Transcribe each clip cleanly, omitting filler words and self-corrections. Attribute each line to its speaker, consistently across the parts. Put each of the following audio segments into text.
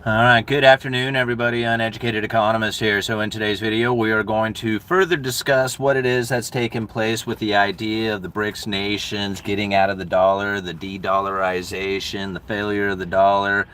Speaker 1: All right, good afternoon, everybody. Uneducated Economist here. So in today's video, we are going to further discuss what it is that's taken place with the idea of the BRICS nations getting out of the dollar, the de-dollarization, the failure of the dollar,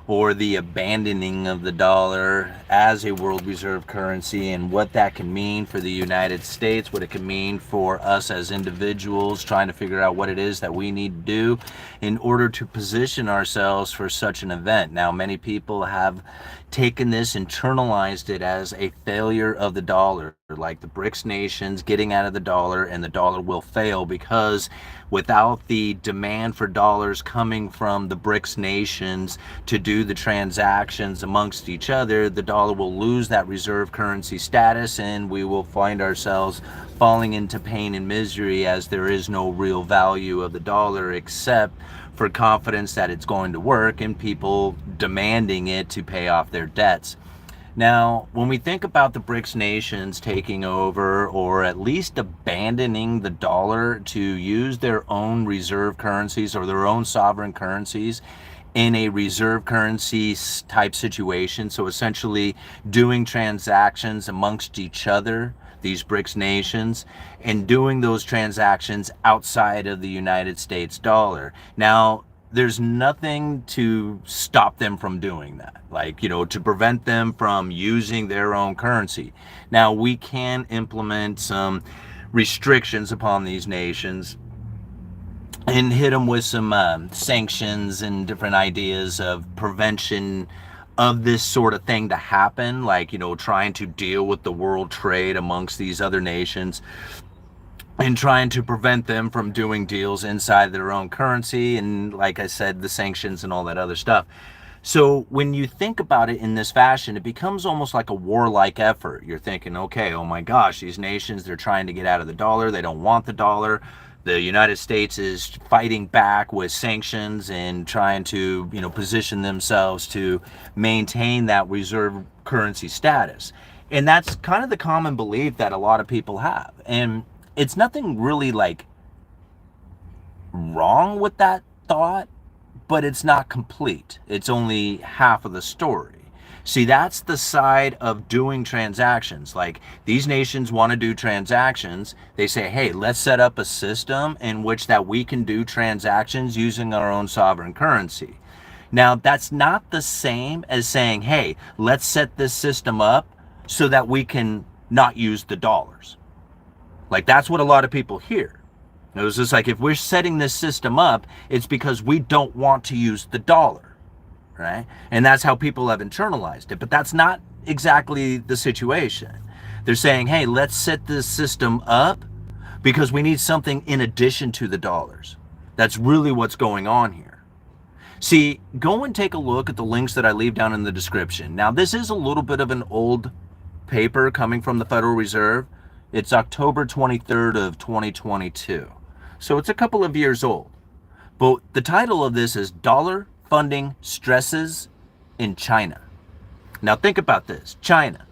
Speaker 1: or the abandoning of the dollar as a world reserve currency, and what that can mean for the United States, what it can mean for us as individuals trying to figure out what it is that we need to do in order to position ourselves for such an event. Now, many people have taken this, internalized it as a failure of the dollar, like the BRICS nations getting out of the dollar, and the dollar will fail because without the demand for dollars coming from the BRICS nations to do the transactions amongst each other, the dollar will lose that reserve currency status, and we will find ourselves falling into pain and misery, as there is no real value of the dollar except for confidence that it's going to work and people demanding it to pay off their debts. Now, when we think about the BRICS nations taking over, or at least abandoning the dollar to use their own reserve currencies or their own sovereign currencies in a reserve currency type situation, so essentially doing transactions amongst each other, these BRICS nations, and doing those transactions outside of the United States dollar. Now, there's nothing to stop them from doing that, like, to prevent them from using their own currency. Now, we can implement some restrictions upon these nations and hit them with some sanctions and different ideas of prevention of this sort of thing to happen, like, trying to deal with the world trade amongst these other nations and trying to prevent them from doing deals inside their own currency, and like I said, the sanctions and all that other stuff. So when you think about it in this fashion, it becomes almost like a warlike effort. You're thinking, okay, oh my gosh, these nations, they're trying to get out of the dollar. They don't want the dollar. The United States is fighting back with sanctions and trying to, position themselves to maintain that reserve currency status. And that's kind of the common belief that a lot of people have. And it's nothing really like wrong with that thought, but it's not complete. It's only half of the story. See, that's the side of doing transactions. Like, these nations want to do transactions. They say, hey, let's set up a system in which that we can do transactions using our own sovereign currency. Now, that's not the same as saying, hey, let's set this system up so that we can not use the dollars. Like, that's what a lot of people hear. It was just like, if we're setting this system up, it's because we don't want to use the dollar, right? And that's how people have internalized it. But that's not exactly the situation. They're saying, hey, let's set this system up because we need something in addition to the dollars. That's really what's going on here. See, go and take a look at the links that I leave down in the description. Now, this is a little bit of an old paper coming from the Federal Reserve. It's October 23rd of 2022. So it's a couple of years old. But the title of this is Dollar Funding Stresses in China. Now think about this. China.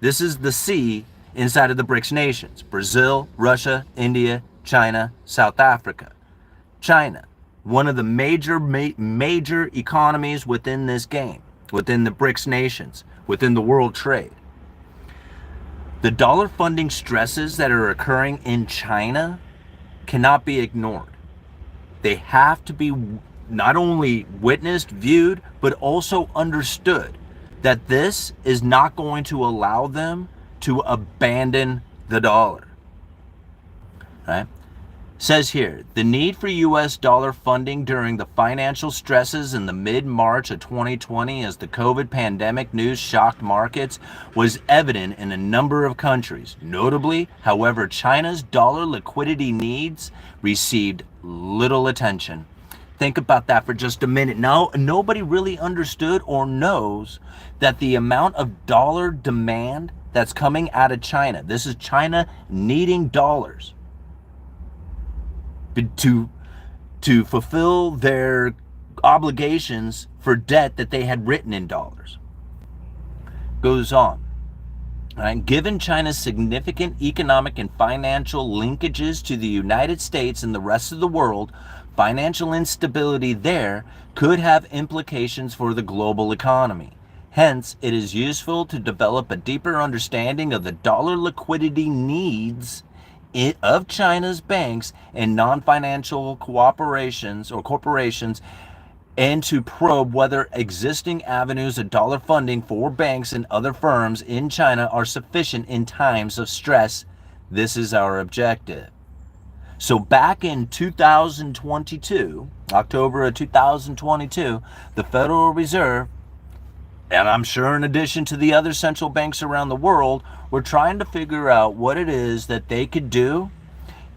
Speaker 1: This is the C inside of the BRICS nations. Brazil, Russia, India, China, South Africa. China, one of the major economies within this game, within the BRICS nations, within the world trade. The dollar funding stresses that are occurring in China cannot be ignored. They have to be not only witnessed, viewed, but also understood that this is not going to allow them to abandon the dollar. Right? Says here, the need for U.S. dollar funding during the financial stresses in the mid-March of 2020 as the COVID pandemic news shocked markets was evident in a number of countries. Notably, however, China's dollar liquidity needs received little attention. Think about that for just a minute. Now, nobody really understood or knows that the amount of dollar demand that's coming out of China, this is China needing dollars to fulfill their obligations for debt that they had written in dollars. Goes on. Right? Given China's significant economic and financial linkages to the United States and the rest of the world, Financial instability there could have implications for the global economy. Hence, it is useful to develop a deeper understanding of the dollar liquidity needs of China's banks and non-financial corporations, and to probe whether existing avenues of dollar funding for banks and other firms in China are sufficient in times of stress. This is our objective. So back in 2022, October of 2022, the Federal Reserve, and I'm sure in addition to the other central banks around the world, were trying to figure out what it is that they could do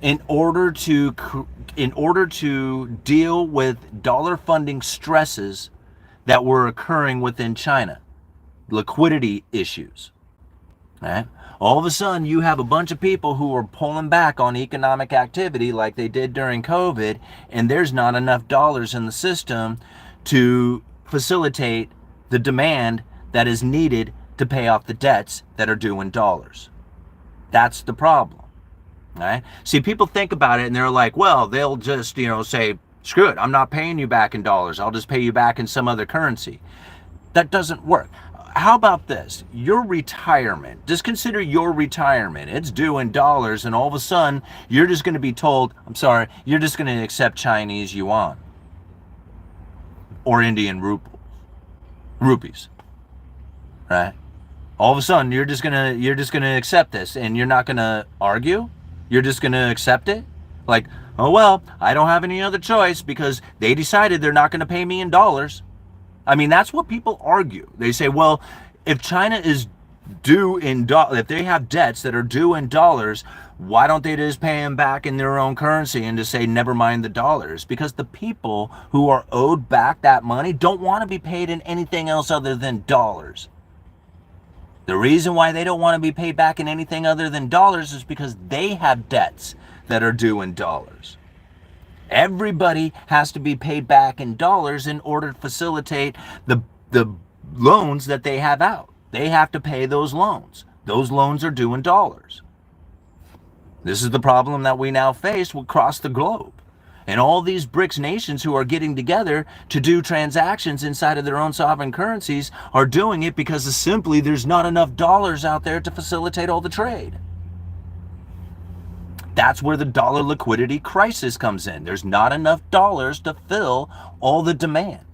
Speaker 1: in order to deal with dollar funding stresses that were occurring within China, liquidity issues. Right? All of a sudden, you have a bunch of people who are pulling back on economic activity like they did during COVID, and there's not enough dollars in the system to facilitate the demand that is needed to pay off the debts that are due in dollars. That's the problem. Right? See, people think about it and they're like, well, they'll just, say, screw it, I'm not paying you back in dollars. I'll just pay you back in some other currency. That doesn't work. How about this? Your retirement. Just consider your retirement. It's due in dollars, and all of a sudden, you're just going to be told, I'm sorry, you're just going to accept Chinese yuan or Indian rupees. Right? All of a sudden, you're just gonna accept this, and you're not gonna argue. You're just gonna accept it. Like, oh well, I don't have any other choice because they decided they're not going to pay me in dollars. I mean, that's what people argue. They say, well, if China is due in dollars, if they have debts that are due in dollars, why don't they just pay them back in their own currency and just say, never mind the dollars? Because the people who are owed back that money don't want to be paid in anything else other than dollars. The reason why they don't want to be paid back in anything other than dollars is because they have debts that are due in dollars. Everybody has to be paid back in dollars in order to facilitate the loans that they have out. They have to pay those loans. Those loans are due in dollars. This is the problem that we now face across the globe. And all these BRICS nations who are getting together to do transactions inside of their own sovereign currencies are doing it because simply there's not enough dollars out there to facilitate all the trade. That's where the dollar liquidity crisis comes in. There's not enough dollars to fill all the demand.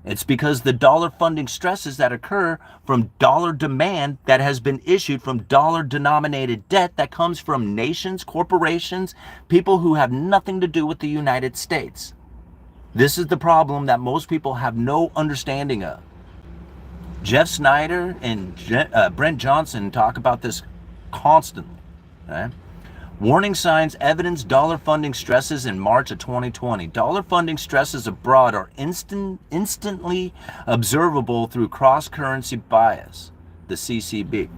Speaker 1: It's because the dollar funding stresses that occur from dollar demand that has been issued from dollar denominated debt that comes from nations, corporations, people who have nothing to do with the United States. This is the problem that most people have no understanding of. Jeff Snyder and Brent Johnson talk about this constantly. Right? Warning signs evidence dollar funding stresses in March of 2020. Dollar funding stresses abroad are instantly observable through cross-currency bias, the CCB,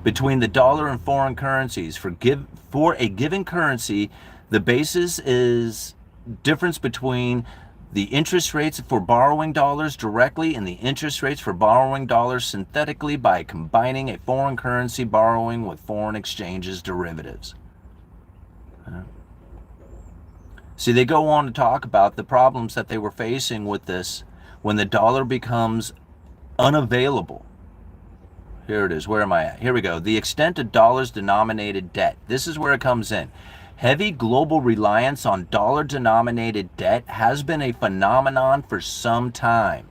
Speaker 1: between the dollar and foreign currencies. For a given currency, the basis is difference between the interest rates for borrowing dollars directly and the interest rates for borrowing dollars synthetically by combining a foreign currency borrowing with foreign exchanges derivatives. See, they go on to talk about the problems that they were facing with this when the dollar becomes unavailable. Here it is. Where am I at? Here we go. The extent of dollars denominated debt. This is where it comes in. Heavy global reliance on dollar denominated debt has been a phenomenon for some time.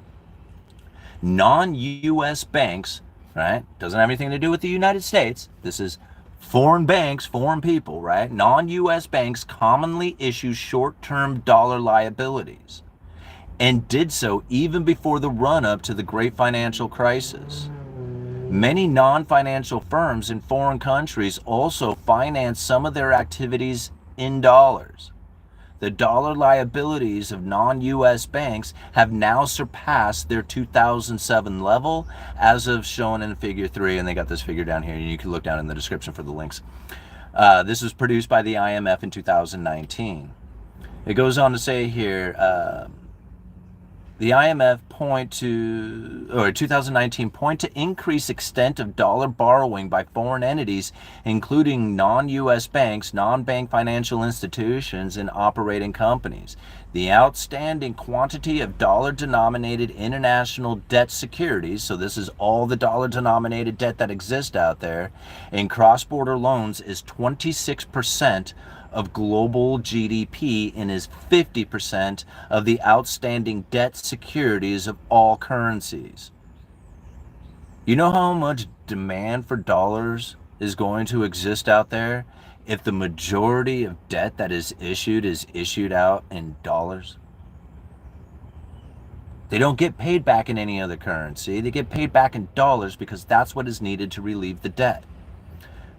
Speaker 1: Non-US banks, right? Doesn't have anything to do with the United States. This is foreign banks, foreign people, right? Non-US banks commonly issue short-term dollar liabilities and did so even before the run-up to the great financial crisis. Many non-financial firms in foreign countries also finance some of their activities in dollars. The dollar liabilities of non-US banks have now surpassed their 2007 level, as of shown in figure 3, and they got this figure down here, and you can look down in the description for the links. This was produced by the IMF in 2019. It goes on to say here, The IMF 2019 point to increased extent of dollar borrowing by foreign entities, including non-U.S. banks, non-bank financial institutions, and operating companies. The outstanding quantity of dollar-denominated international debt securities, so this is all the dollar-denominated debt that exists out there, in cross-border loans is 26% of global GDP and is 50% of the outstanding debt securities of all currencies. You know how much demand for dollars is going to exist out there if the majority of debt that is issued out in dollars? They don't get paid back in any other currency. They get paid back in dollars because that's what is needed to relieve the debt.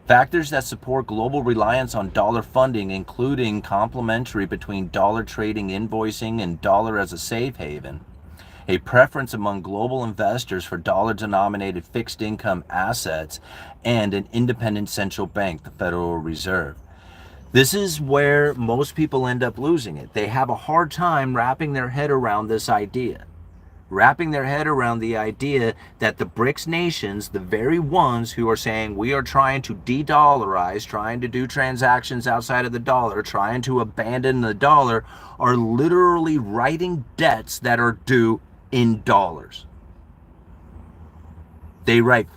Speaker 1: Factors that support global reliance on dollar funding, including complementary between dollar trading invoicing and dollar as a safe haven, a preference among global investors for dollar-denominated fixed income assets, and an independent central bank, the Federal Reserve. This is where most people end up losing it. They have a hard time wrapping their head around this idea. Wrapping their head around the idea that the BRICS nations, the very ones who are saying we are trying to de-dollarize, trying to do transactions outside of the dollar, trying to abandon the dollar, are literally writing debts that are due in dollars. They write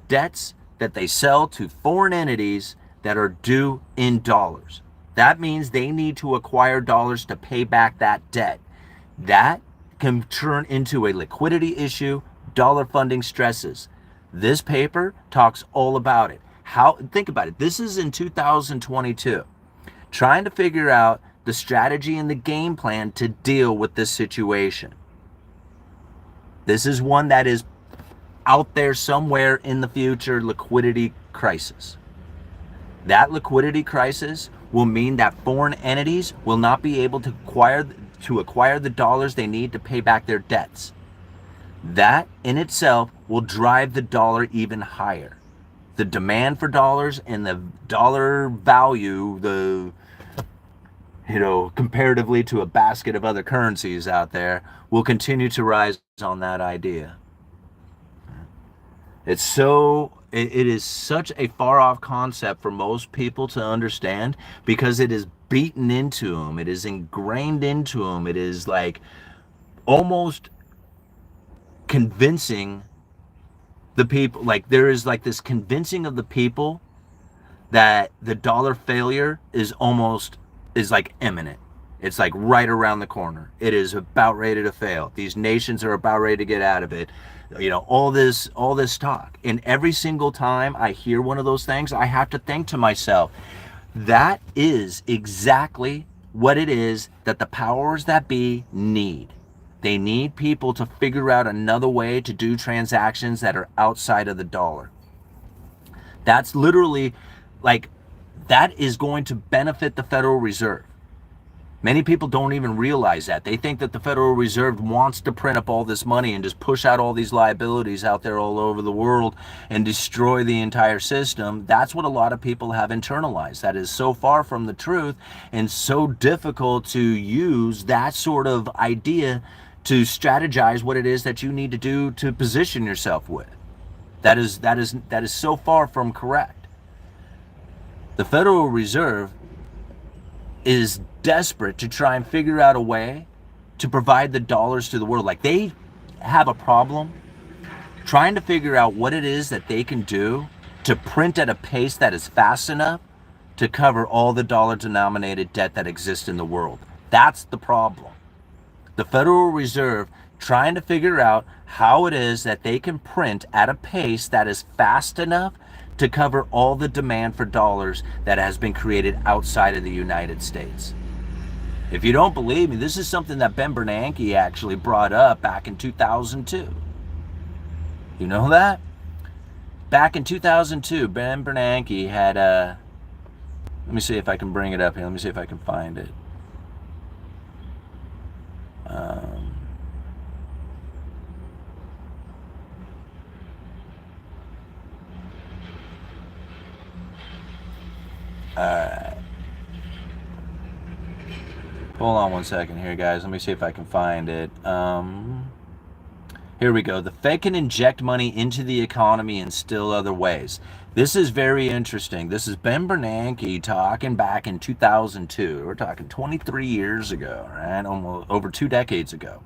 Speaker 1: debts that they sell to foreign entities that are due in dollars. That means they need to acquire dollars to pay back that debt. That can turn into a liquidity issue, dollar funding stresses. This paper talks all about it. Think about it. This is in 2022. Trying to figure out the strategy and the game plan to deal with this situation. This is one that is out there somewhere in the future, liquidity crisis. That liquidity crisis will mean that foreign entities will not be able to acquire the dollars they need to pay back their debts. That in itself will drive the dollar even higher. The demand for dollars and the dollar value, comparatively to a basket of other currencies out there, will continue to rise on that idea. It is such a far off concept for most people to understand because it is beaten into them. It is ingrained into them. It is like almost convincing the people, like there is like this convincing of the people that the dollar failure is like imminent. It's like right around the corner. It is about ready to fail. These nations are about ready to get out of it. All this talk. And every single time I hear one of those things, I have to think to myself, that is exactly what it is that the powers that be need. They need people to figure out another way to do transactions that are outside of the dollar. That's literally that is going to benefit the Federal Reserve. Many people don't even realize that. They think that the Federal Reserve wants to print up all this money and just push out all these liabilities out there all over the world and destroy the entire system. That's what a lot of people have internalized. That is so far from the truth and so difficult to use that sort of idea to strategize what it is that you need to do to position yourself with. That is so far from correct. The Federal Reserve is desperate to try and figure out a way to provide the dollars to the world. Like they have a problem trying to figure out what it is that they can do to print at a pace that is fast enough to cover all the dollar-denominated debt that exists in the world. That's the problem. The Federal Reserve trying to figure out how it is that they can print at a pace that is fast enough to cover all the demand for dollars that has been created outside of the United States. If you don't believe me, this is something that Ben Bernanke actually brought up back in 2002. You know that? Back in 2002, Ben Bernanke had let me see if I can bring it up here. Let me see if I can find it. Alright. Hold on one second here, guys. Let me see if I can find it. Here we go. The Fed can inject money into the economy in still other ways. This is very interesting. This is Ben Bernanke talking back in 2002. We're talking 23 years ago, right? Almost over 2 decades ago.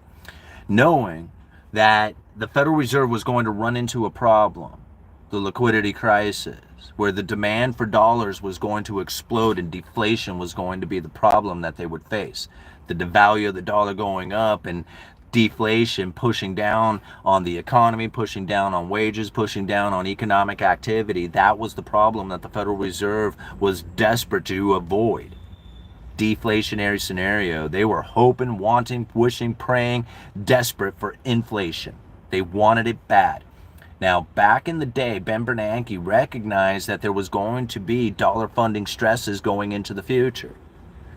Speaker 1: Knowing that the Federal Reserve was going to run into a problem, the liquidity crisis, where the demand for dollars was going to explode and deflation was going to be the problem that they would face. The value of the dollar going up and deflation pushing down on the economy, pushing down on wages, pushing down on economic activity. That was the problem that the Federal Reserve was desperate to avoid. Deflationary scenario. They were hoping, wanting, wishing, praying, desperate for inflation. They wanted it bad. Now, back in the day, Ben Bernanke recognized that there was going to be dollar funding stresses going into the future,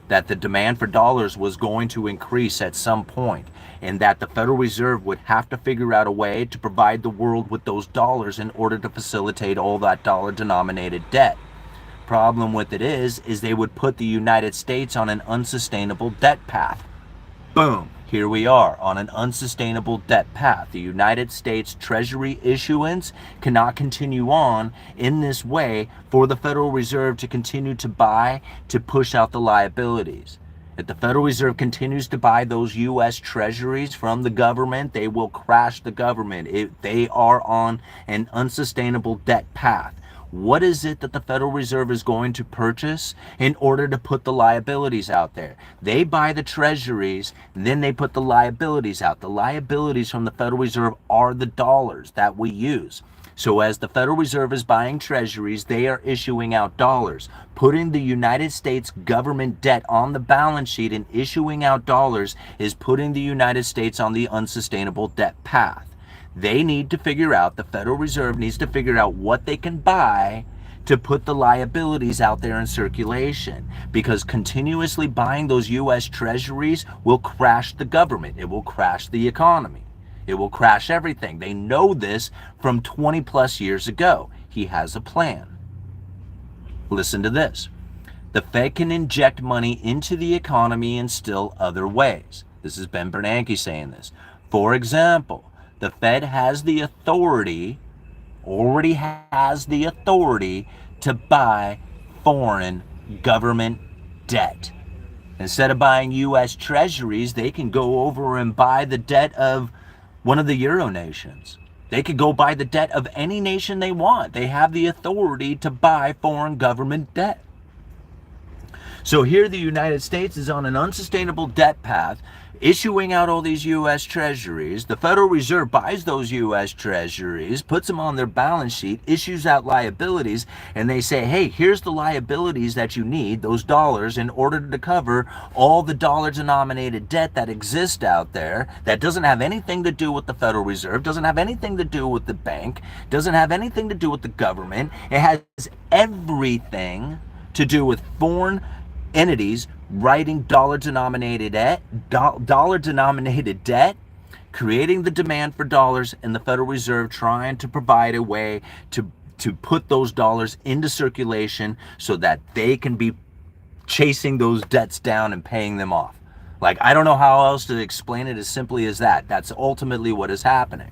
Speaker 1: that the demand for dollars was going to increase at some point, and that the Federal Reserve would have to figure out a way to provide the world with those dollars in order to facilitate all that dollar-denominated debt. Problem with it is they would put the United States on an unsustainable debt path. Boom, here we are on an unsustainable debt path. The United States Treasury issuance cannot continue on in this way for the Federal Reserve to continue to buy to push out the liabilities. If the Federal Reserve continues to buy those U.S. Treasuries from the government, they will crash the government. They are on an unsustainable debt path. What is it that the Federal Reserve is going to purchase in order to put the liabilities out there? They buy the treasuries, then they put the liabilities out. The liabilities from the Federal Reserve are the dollars that we use. So as the Federal Reserve is buying treasuries, they are issuing out dollars. Putting the United States government debt on the balance sheet and issuing out dollars is putting the United States on the unsustainable debt path. They need to figure out, the Federal Reserve needs to figure out what they can buy to put the liabilities out there in circulation, because continuously buying those U.S. treasuries will crash the government. It will crash the economy. It will crash everything. They know this from 20 plus years ago. He has a plan. Listen to this. The Fed can inject money into the economy in still other ways. This is Ben Bernanke saying this. For example, the Fed has the authority, already has the authority to buy foreign government debt. Instead of buying U.S. treasuries, they can go over and buy the debt of one of the Euro nations. They could go buy the debt of any nation they want. They have the authority to buy foreign government debt. So here the United States is on an unsustainable debt path, issuing out all these U.S. treasuries. The Federal Reserve buys those U.S. treasuries, puts them on their balance sheet, issues out liabilities, and they say, hey, here's the liabilities that you need, those dollars, in order to cover all the dollar-denominated debt that exists out there that doesn't have anything to do with the Federal Reserve, doesn't have anything to do with the bank, doesn't have anything to do with the government. It has everything to do with foreign entities writing dollar-denominated debt, creating the demand for dollars, and the Federal Reserve trying to provide a way to put those dollars into circulation so that they can be chasing those debts down and paying them off. Like, I don't know how else to explain it as simply as that. That's ultimately what is happening.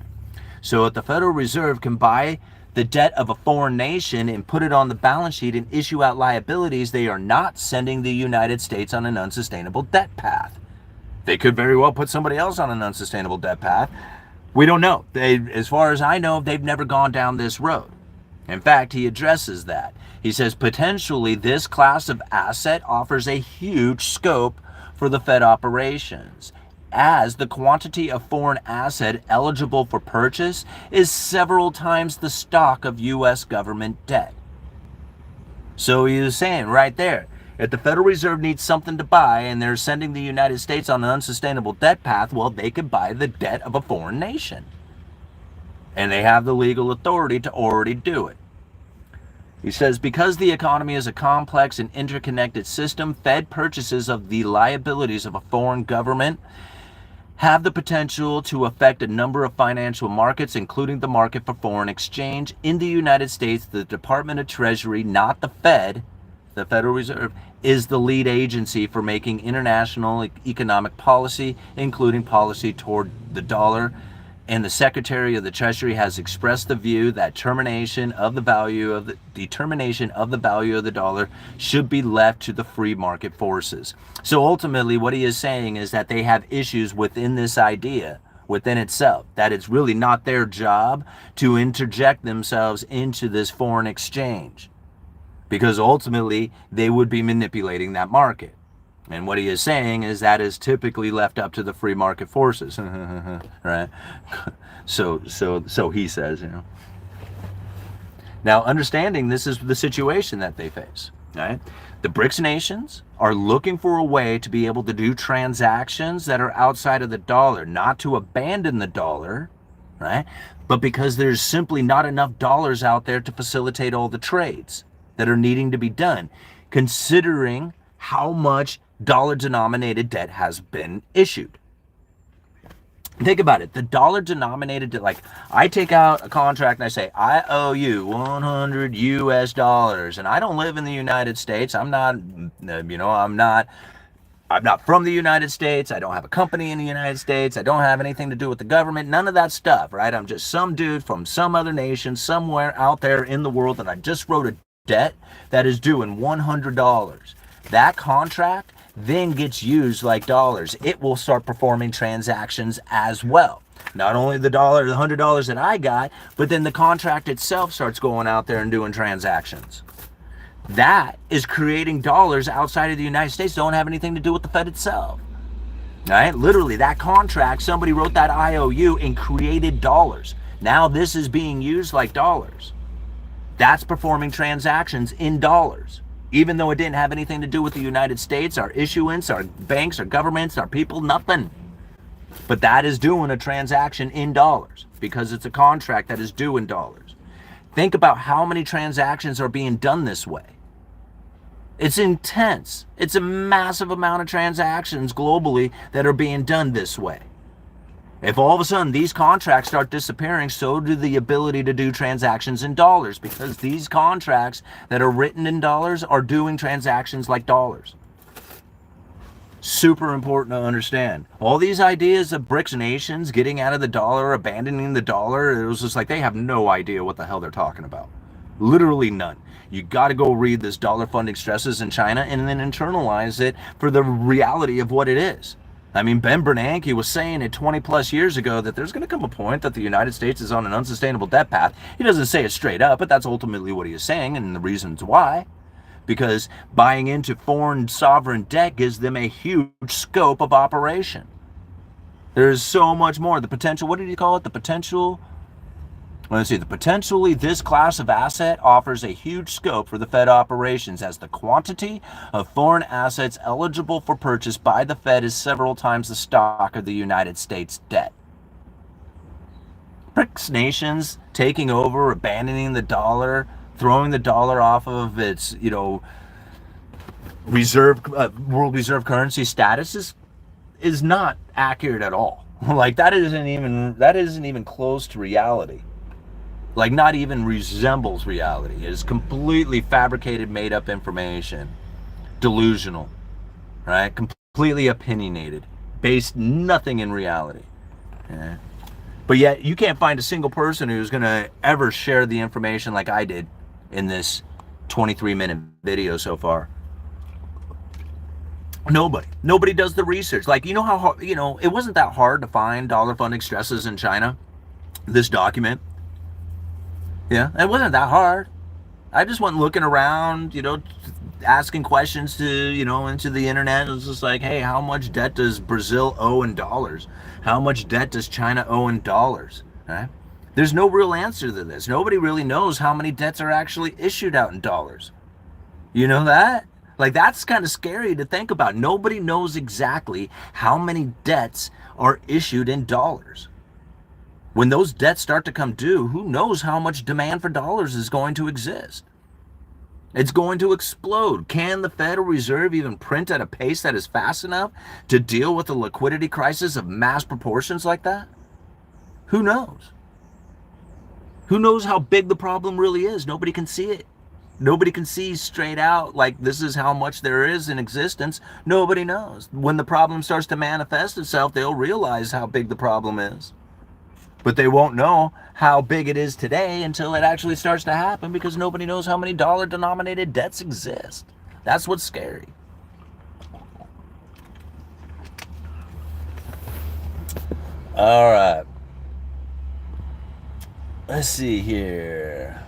Speaker 1: So if the Federal Reserve can buy the debt of a foreign nation and put it on the balance sheet and issue out liabilities, they are not sending the United States on an unsustainable debt path. They could very well put somebody else on an unsustainable debt path. We don't know. As far as I know, they've never gone down this road. In fact, he addresses that. He says potentially this class of asset offers a huge scope for the Fed operations, as the quantity of foreign asset eligible for purchase is several times the stock of U.S. government debt. So he was saying right there, if the Federal Reserve needs something to buy and they're sending the United States on an unsustainable debt path, well, they could buy the debt of a foreign nation. And they have the legal authority to already do it. He says, because the economy is a complex and interconnected system, Fed purchases of the liabilities of a foreign government have the potential to affect a number of financial markets, including the market for foreign exchange. In the United States, the Department of Treasury, not the Fed, the Federal Reserve, is the lead agency for making international economic policy, including policy toward the dollar. And the Secretary of the Treasury has expressed the view that determination of the value of the dollar should be left to the free market forces. So ultimately, what he is saying is that they have issues within this idea, within itself, that it's really not their job to interject themselves into this foreign exchange, because ultimately they would be manipulating that market. And what he is saying is that is typically left up to the free market forces, right? So he says, you know. Now, understanding this is the situation that they face, right? The BRICS nations are looking for a way to be able to do transactions that are outside of the dollar, not to abandon the dollar, right? But because there's simply not enough dollars out there to facilitate all the trades that are needing to be done, considering how much dollar-denominated debt has been issued. Think about it. The dollar-denominated debt, like I take out a contract and I say, I owe you 100 US dollars, and I don't live in the United States. I'm not, I'm not from the United States. I don't have a company in the United States. I don't have anything to do with the government. None of that stuff, right? I'm just some dude from some other nation somewhere out there in the world, and I just wrote a debt that is due in $100. That contract then gets used like dollars. It will start performing transactions as well. Not only the $100 that I got, but then the contract itself starts going out there and doing transactions. That is creating dollars outside of the United States. Don't have anything to do with the Fed itself. All right? Literally, that contract, somebody wrote that IOU and created dollars. Now this is being used like dollars. That's performing transactions in dollars, even though it didn't have anything to do with the United States, our issuance, our banks, our governments, our people, nothing. But that is doing a transaction in dollars because it's a contract that is due in dollars. Think about how many transactions are being done this way. It's intense. It's a massive amount of transactions globally that are being done this way. If all of a sudden these contracts start disappearing, so do the ability to do transactions in dollars, because these contracts that are written in dollars are doing transactions like dollars. Super important to understand. All these ideas of BRICS nations getting out of the dollar, abandoning the dollar, it was just like they have no idea what the hell they're talking about. Literally none. You got to go read this dollar funding stresses in China and then internalize it for the reality of what it is. I mean, Ben Bernanke was saying it 20 plus years ago that there's going to come a point that the United States is on an unsustainable debt path. He doesn't say it straight up, but that's ultimately what he is saying, and the reasons why. Because buying into foreign sovereign debt gives them a huge scope of operation. There's so much more. The potential, what did he call it? The potential, let's see, potentially this class of asset offers a huge scope for the Fed operations, as the quantity of foreign assets eligible for purchase by the Fed is several times the stock of the United States debt. BRICS nations taking over, abandoning the dollar, throwing the dollar off of its, world reserve currency status is not accurate at all. Like that isn't even close to reality. Like not even resembles reality. It is completely fabricated, made up information, delusional, right? Completely opinionated, based nothing in reality. Yeah. But yet you can't find a single person who's gonna ever share the information like I did in this 23-minute video so far. Nobody does the research. Like, you know how hard, it wasn't that hard to find dollar funding stresses in China, this document. Yeah, it wasn't that hard. I just went looking around, asking questions to, into the internet. It was just like, hey, how much debt does Brazil owe in dollars? How much debt does China owe in dollars? Right? There's no real answer to this. Nobody really knows how many debts are actually issued out in dollars. You know that? Like, that's kind of scary to think about. Nobody knows exactly how many debts are issued in dollars. When those debts start to come due, who knows how much demand for dollars is going to exist? It's going to explode. Can the Federal Reserve even print at a pace that is fast enough to deal with a liquidity crisis of mass proportions like that? Who knows? Who knows how big the problem really is? Nobody can see it. Nobody can see straight out, like, this is how much there is in existence. Nobody knows. When the problem starts to manifest itself, they'll realize how big the problem is. But they won't know how big it is today until it actually starts to happen, because nobody knows how many dollar-denominated debts exist. That's what's scary. All right. Let's see here.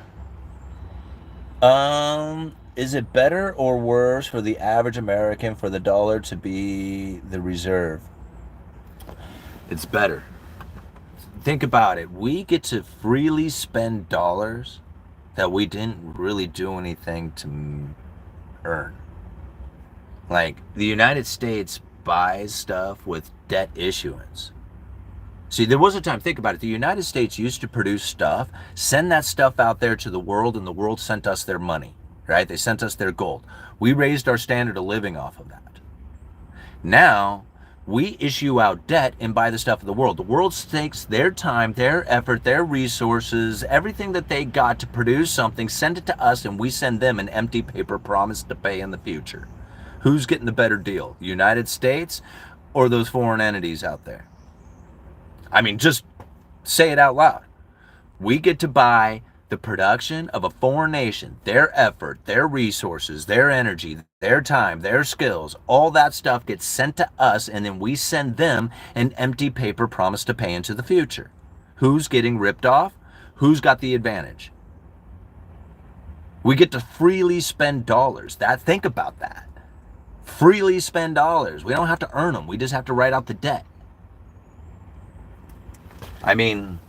Speaker 1: Is it better or worse for the average American for the dollar to be the reserve? It's better. Think about it. We get to freely spend dollars that we didn't really do anything to earn. Like, the United States buys stuff with debt issuance. See, there was a time, think about it, the United States used to produce stuff, send that stuff out there to the world, and the world sent us their money, right? They sent us their gold. We raised our standard of living off of that. Now, we issue out debt and buy the stuff of the world. The world takes their time, their effort, their resources, everything that they got to produce something, send it to us, and we send them an empty paper promise to pay in the future. Who's getting the better deal? The United States or those foreign entities out there? I mean, just say it out loud. We get to buy the production of a foreign nation, their effort, their resources, their energy, their time, their skills, all that stuff gets sent to us, and then we send them an empty paper promise to pay into the future. Who's getting ripped off? Who's got the advantage? We get to freely spend dollars. Think about that. Freely spend dollars. We don't have to earn them. We just have to write out the debt. I mean,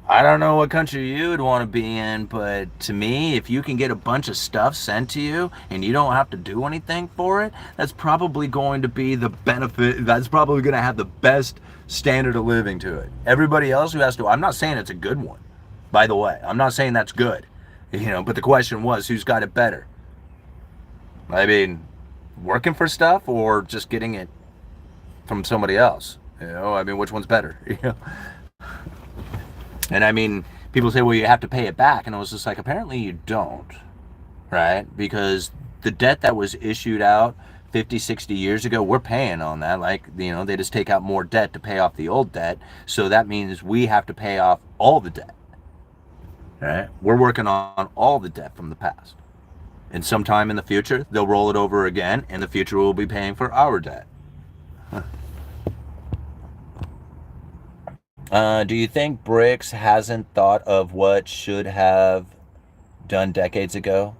Speaker 1: I don't know what country you would want to be in, but to me, if you can get a bunch of stuff sent to you and you don't have to do anything for it, that's probably going to be the benefit. That's probably going to have the best standard of living to it. Everybody else who has to, I'm not saying it's a good one, by the way. I'm not saying that's good, but the question was, who's got it better? I mean, working for stuff or just getting it from somebody else? I mean, which one's better? And I mean, people say, well, you have to pay it back. And I was just like, apparently you don't, right? Because the debt that was issued out 50, 60 years ago, we're paying on that. Like, they just take out more debt to pay off the old debt. So that means we have to pay off all the debt, right? We're working on all the debt from the past. And sometime in the future, they'll roll it over again, and the future will be paying for our debt. Do you think BRICS hasn't thought of what should have done decades ago?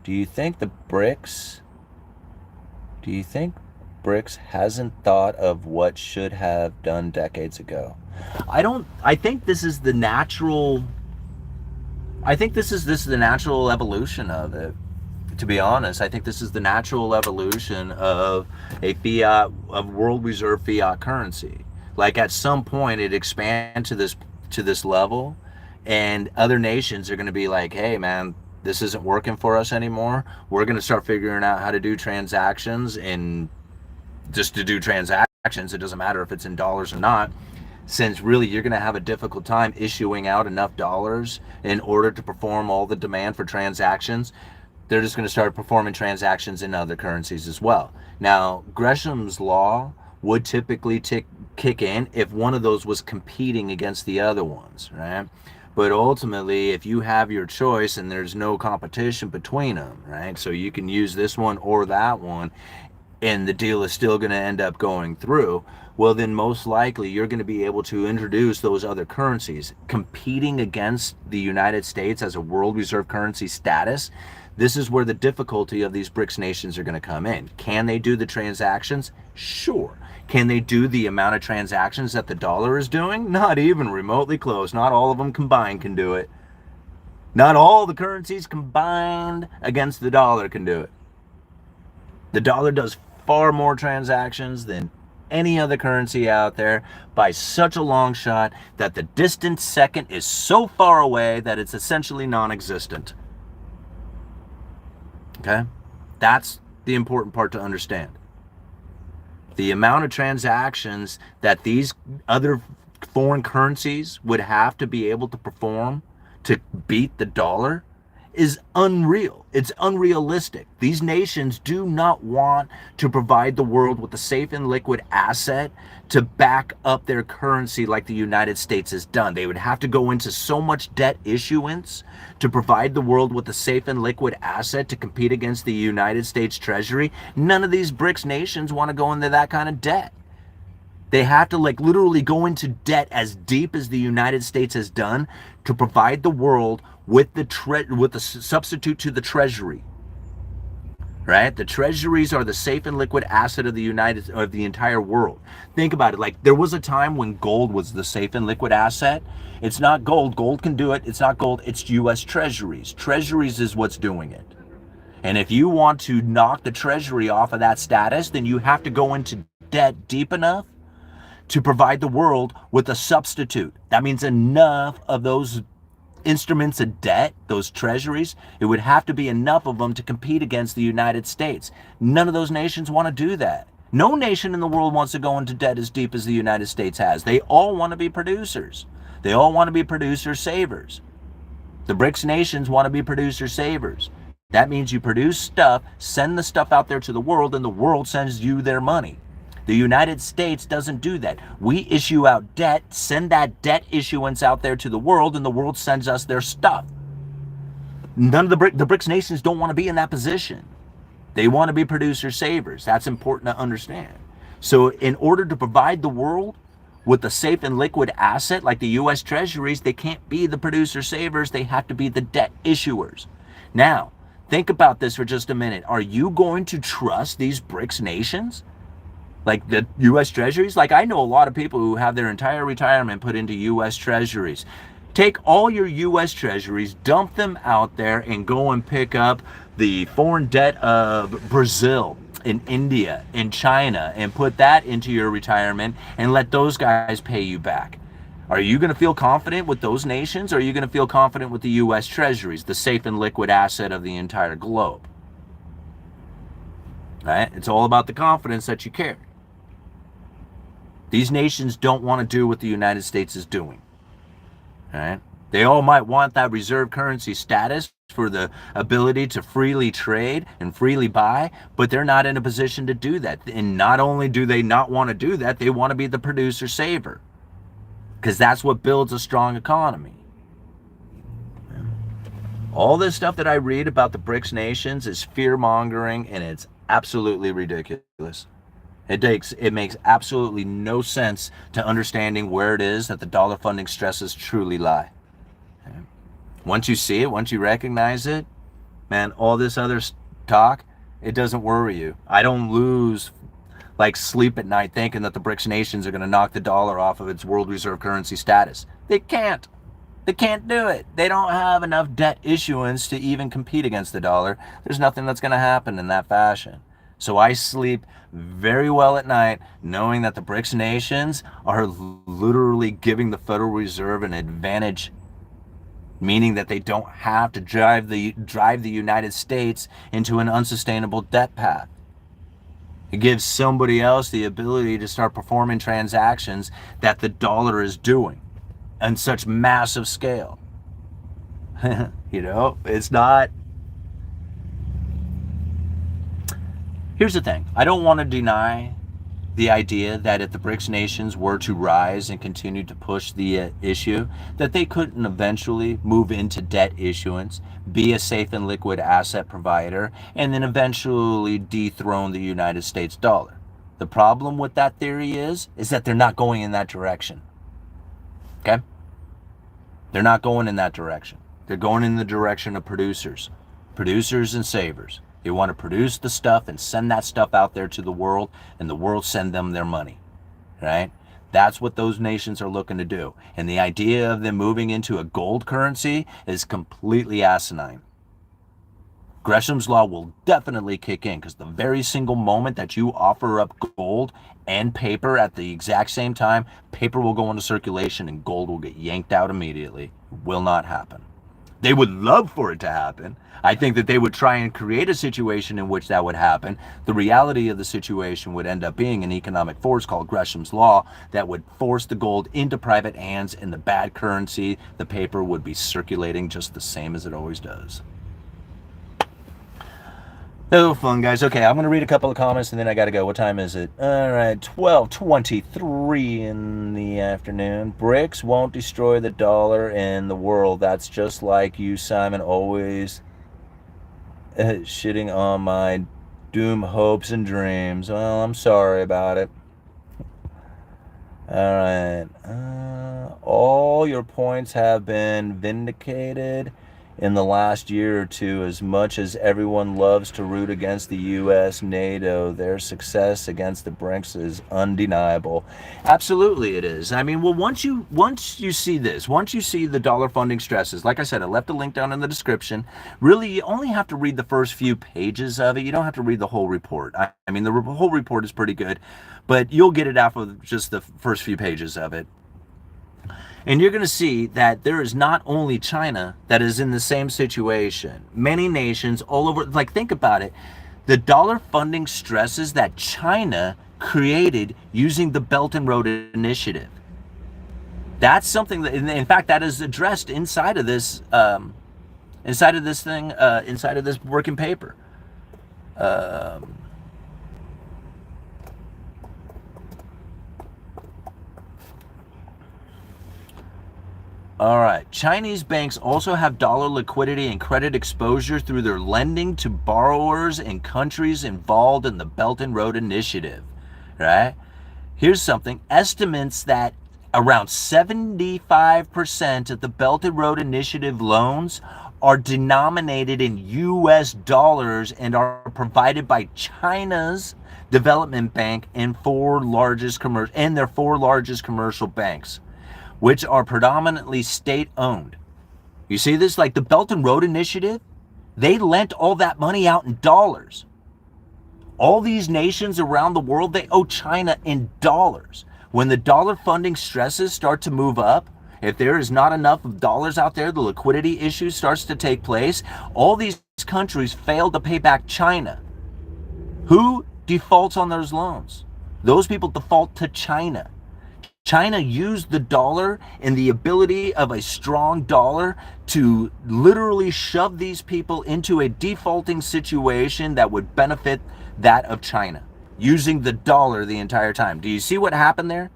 Speaker 1: Do you think BRICS hasn't thought of what should have done decades ago? I think this is the natural evolution of it. To be honest, I think this is the natural evolution of world reserve fiat currency. Like, at some point it expands to this level, and other nations are going to be like, hey man, this isn't working for us anymore. We're going to start figuring out how to do transactions, and just to do transactions, it doesn't matter if it's in dollars or not, since really you're going to have a difficult time issuing out enough dollars in order to perform all the demand for transactions. They're just going to start performing transactions in other currencies as well. Now, Gresham's law would typically kick in if one of those was competing against the other ones, right? But ultimately, if you have your choice and there's no competition between them, right? So you can use this one or that one, and the deal is still going to end up going through, well, then most likely you're going to be able to introduce those other currencies. Competing against the United States as a world reserve currency status, this is where the difficulty of these BRICS nations are going to come in. Can they do the transactions? Sure. Can they do the amount of transactions that the dollar is doing? Not even remotely close. Not all of them combined can do it. Not all the currencies combined against the dollar can do it. The dollar does far more transactions than any other currency out there by such a long shot that the distant second is so far away that it's essentially non-existent. Okay? That's the important part to understand. The amount of transactions that these other foreign currencies would have to be able to perform to beat the dollar is unreal. It's unrealistic. These nations do not want to provide the world with a safe and liquid asset to back up their currency like the United States has done. They would have to go into so much debt issuance to provide the world with a safe and liquid asset to compete against the United States Treasury. None of these BRICS nations want to go into that kind of debt. They have to like literally go into debt as deep as the United States has done to provide the world with the substitute to the Treasury. Right? The treasuries are the safe and liquid asset of the entire world. Think about it. Like there was a time when gold was the safe and liquid asset. It's not gold. Gold can do it. It's not gold. It's US treasuries. Treasuries is what's doing it. And if you want to knock the treasury off of that status, then you have to go into debt deep enough to provide the world with a substitute. That means enough of those instruments of debt, those treasuries, it would have to be enough of them to compete against the United States. None of those nations want to do that. No nation in the world wants to go into debt as deep as the United States has. They all want to be producers. They all want to be producer savers. The BRICS nations want to be producer savers. That means you produce stuff, send the stuff out there to the world, and the world sends you their money. The United States doesn't do that. We issue out debt, send that debt issuance out there to the world, and the world sends us their stuff. None of the BRICS nations don't want to be in that position. They want to be producer savers. That's important to understand. So in order to provide the world with a safe and liquid asset like the US treasuries, they can't be the producer savers. They have to be the debt issuers. Now, think about this for just a minute. Are you going to trust these BRICS nations? Like the U.S. treasuries? Like I know a lot of people who have their entire retirement put into U.S. treasuries. Take all your U.S. treasuries, dump them out there, and go and pick up the foreign debt of Brazil, in India, in China, and put that into your retirement and let those guys pay you back. Are you going to feel confident with those nations, or are you going to feel confident with the U.S. treasuries, the safe and liquid asset of the entire globe? Right? It's all about the confidence that you carry. These nations don't want to do what the United States is doing. All right? They all might want that reserve currency status for the ability to freely trade and freely buy, but they're not in a position to do that. And not only do they not want to do that, they want to be the producer saver, because that's what builds a strong economy. All this stuff that I read about the BRICS nations is fear-mongering, and it's absolutely ridiculous. It makes absolutely no sense to understanding where it is that the dollar funding stresses truly lie. Okay? Once you see it, once you recognize it, man, all this other talk, it doesn't worry you. I don't lose like sleep at night thinking that the BRICS nations are going to knock the dollar off of its world reserve currency status. They can't. They can't do it. They don't have enough debt issuance to even compete against the dollar. There's nothing that's going to happen in that fashion. So I sleep very well at night knowing that the BRICS nations are literally giving the Federal Reserve an advantage, meaning that they don't have to drive the United States into an unsustainable debt path. It gives somebody else the ability to start performing transactions that the dollar is doing on such massive scale. You know, it's not. Here's the thing. I don't want to deny the idea that if the BRICS nations were to rise and continue to push the issue, that they couldn't eventually move into debt issuance, be a safe and liquid asset provider, and then eventually dethrone the United States dollar. The problem with that theory is that they're not going in that direction. Okay? They're not going in that direction. They're going in the direction of producers and savers. They want to produce the stuff and send that stuff out there to the world, and the world send them their money, right? That's what those nations are looking to do. And the idea of them moving into a gold currency is completely asinine. Gresham's law will definitely kick in, because the very single moment that you offer up gold and paper at the exact same time, paper will go into circulation and gold will get yanked out immediately. It will not happen. They would love for it to happen. I think that they would try and create a situation in which that would happen. The reality of the situation would end up being an economic force called Gresham's law that would force the gold into private hands, and the bad currency, the paper, would be circulating just the same as it always does. Oh, fun, guys. Okay, I'm going to read a couple of comments and then I got to go. What time is it? All right, 12:23 in the afternoon. BRICS won't destroy the dollar in the world. That's just like you, Simon, always shitting on my doom hopes and dreams. Well, I'm sorry about it. All right. All your points have been vindicated in the last year or two. As much as everyone loves to root against the U.S., NATO, their success against the BRICS is undeniable. Absolutely, it is. I mean, well, once you see this, once you see the dollar funding stresses, like I said, I left a link down in the description. Really, you only have to read the first few pages of it. You don't have to read the whole report. I mean, the whole report is pretty good, but you'll get it out of just the first few pages of it. And you're going to see that there is not only China that is in the same situation. Many nations all over, like, think about it. The dollar funding stresses that China created using the Belt and Road Initiative. That's something that, in fact, that is addressed inside of this, inside of this working paper. All right. Chinese banks also have dollar liquidity and credit exposure through their lending to borrowers in countries involved in the Belt and Road Initiative. Right? Here's something. Estimates that around 75% of the Belt and Road Initiative loans are denominated in US dollars and are provided by China's development bank and their four largest commercial banks, which are predominantly state-owned. You see this? Like the Belt and Road Initiative, they lent all that money out in dollars. All these nations around the world, they owe China in dollars. When the dollar funding stresses start to move up, if there is not enough of dollars out there, the liquidity issue starts to take place. All these countries fail to pay back China. Who defaults on those loans? Those people default to China. China used the dollar and the ability of a strong dollar to literally shove these people into a defaulting situation that would benefit that of China, using the dollar the entire time. Do you see what happened there?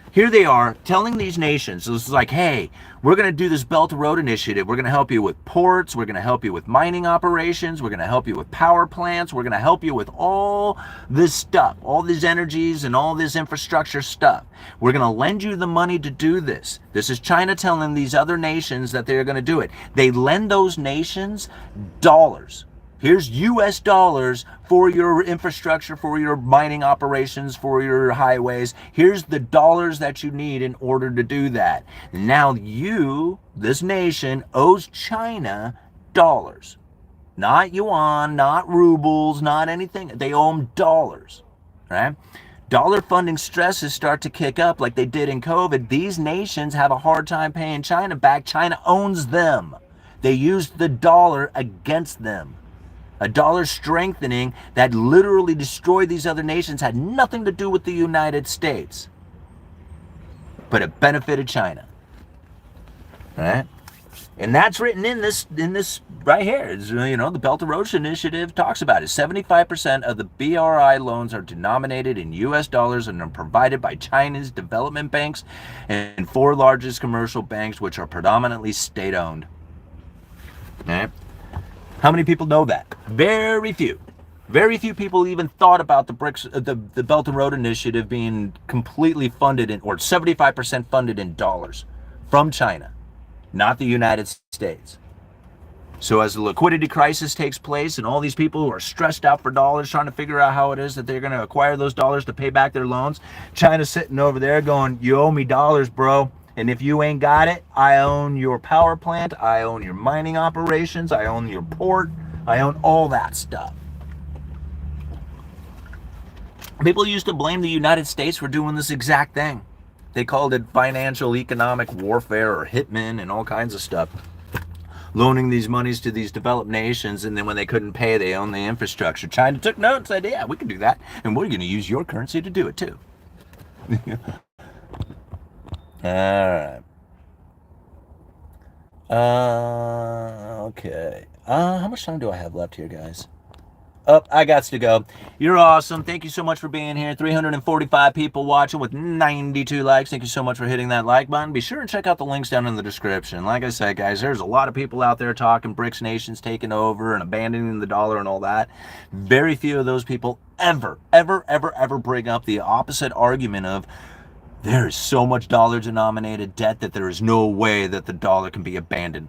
Speaker 1: Here they are telling these nations, so it's like, hey, we're going to do this Belt and Road Initiative. We're going to help you with ports. We're going to help you with mining operations. We're going to help you with power plants. We're going to help you with all this stuff, all these energies and all this infrastructure stuff. We're going to lend you the money to do this. This is China telling these other nations that they're going to do it. They lend those nations dollars. Here's US dollars for your infrastructure, for your mining operations, for your highways. Here's the dollars that you need in order to do that. Now this nation, owes China dollars. Not yuan, not rubles, not anything. They owe them dollars, right? Dollar funding stresses start to kick up like they did in COVID. These nations have a hard time paying China back. China owns them. They used the dollar against them. A dollar strengthening that literally destroyed these other nations had nothing to do with the United States, but it benefited China, right? And that's written in this right here. It's, the Belt and Road Initiative talks about it. 75% of the BRI loans are denominated in U.S. dollars and are provided by China's development banks and four largest commercial banks, which are predominantly state-owned. Right? How many people know that? Very few. Very few people even thought about the BRICS, the Belt and Road Initiative being completely funded or 75% funded in dollars from China, not the United States. So as the liquidity crisis takes place and all these people who are stressed out for dollars trying to figure out how it is that they're going to acquire those dollars to pay back their loans, China's sitting over there going, you owe me dollars, bro. And if you ain't got it, I own your power plant, I own your mining operations, I own your port, I own all that stuff. People used to blame the United States for doing this exact thing. They called it financial economic warfare or hitmen and all kinds of stuff. Loaning these monies to these developed nations, and then when they couldn't pay, they owned the infrastructure. China took note and said, yeah, we can do that, and we're going to use your currency to do it too. All right. Okay. How much time do I have left here, guys? I got to go. You're awesome. Thank you so much for being here. 345 people watching with 92 likes. Thank you so much for hitting that like button. Be sure and check out the links down in the description. Like I said, guys, there's a lot of people out there talking BRICS nations taking over and abandoning the dollar and all that. Very few of those people ever bring up the opposite argument of there is so much dollar-denominated debt that there is no way that the dollar can be abandoned.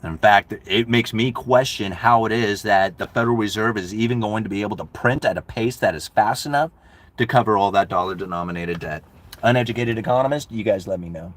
Speaker 1: In fact, it makes me question how it is that the Federal Reserve is even going to be able to print at a pace that is fast enough to cover all that dollar-denominated debt. Uneducated economist, you guys let me know.